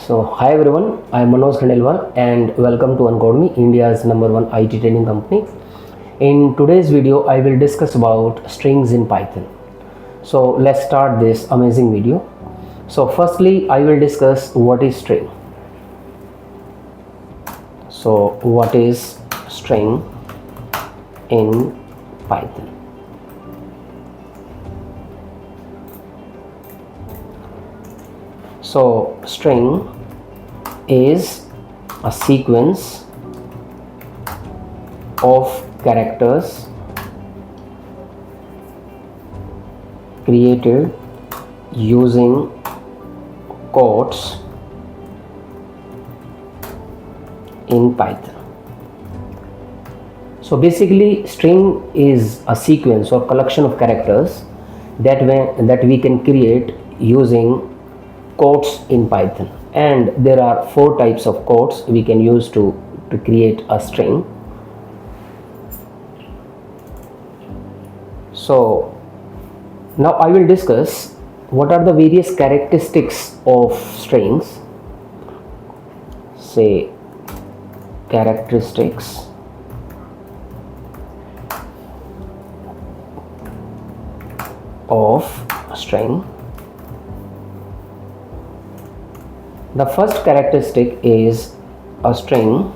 Hi everyone, I am Manoj Khandelwal and welcome to Uncodemy, India's #1 IT training company. In today's video, I will discuss about strings in Python. So let's start this amazing video. So firstly, I will discuss what is string. So what is string in Python? So string is a sequence of characters created using quotes in Python. So basically string is a sequence or collection of characters that we can create using quotes in Python, and there are 4 types of quotes we can use to create a string. So now I will discuss what are the various characteristics of strings. Say characteristics of string. The first characteristic is a string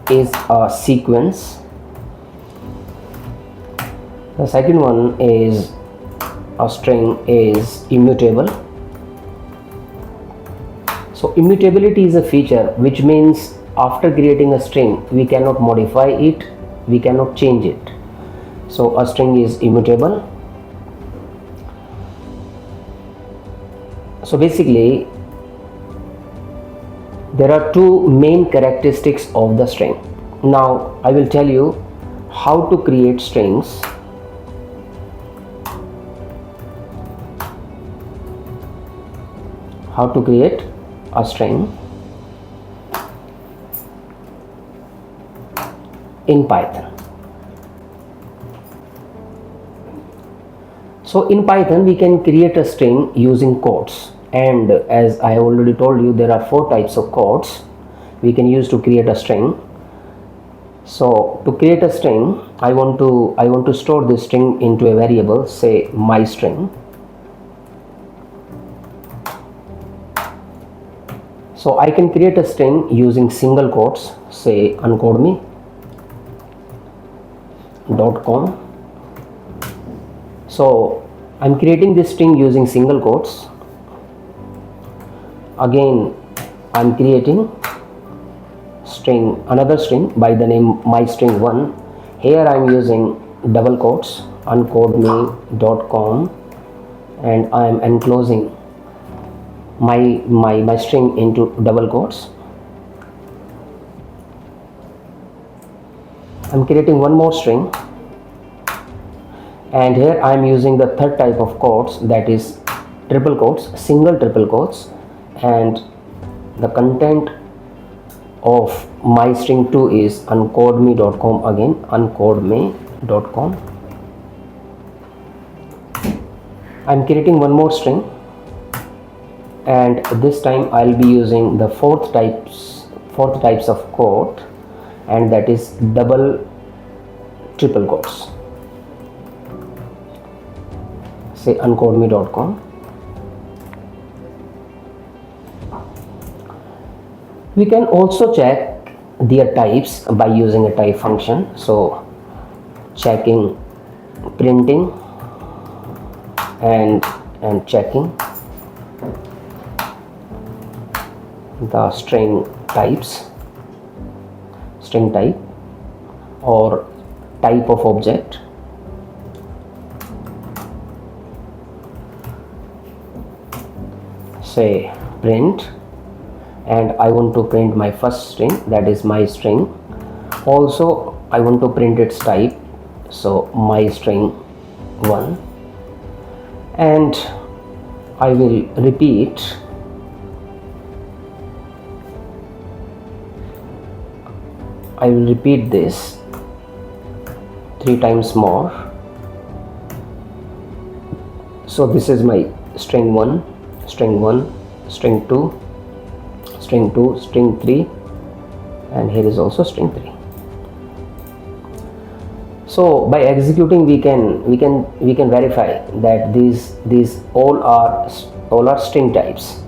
is a sequence. The second one is a string is immutable. So immutability is a feature which means after creating a string we cannot modify it, we cannot change it. So a string is immutable. So basically there are 2 main characteristics of the string. Now I will tell you how to create strings. How to create a string in Python. So in Python we can create a string using quotes, and as I already told you, there are 4 types of quotes we can use to create a string. So to create a string, I want to store this string into a variable, say my string. So I can create a string using single quotes, say Uncodemy.com. So I'm creating this string using single quotes. Again, I'm creating another string by the name mystring1. Here I'm using double quotes, Uncodemy.com, and I am enclosing my string into double quotes. I'm creating one more string, and here I am using the third type of quotes, that is triple quotes, single triple quotes, and the content of my string 2 is Uncodemy.com. Again Uncodemy.com. I'm creating one more string, and this time I'll be using the fourth types of quote, and that is double triple quotes, say Uncodemy.com. We can also check their types by using a type function. So checking, printing, and checking the string type or type of object. Say print, and I want to print my first string, that is my string. Also I want to print its type, so my string 1, and I will repeat this 3 times more. So this is my string 1, string 1, string 2, string 2, string 3, and here is also string 3. So by executing we can verify that these all are string types.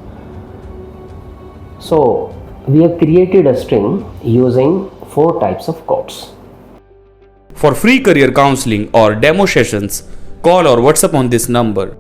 So we have created a string using 4 types of quotes. For free career counseling or demo sessions, call or WhatsApp on this number.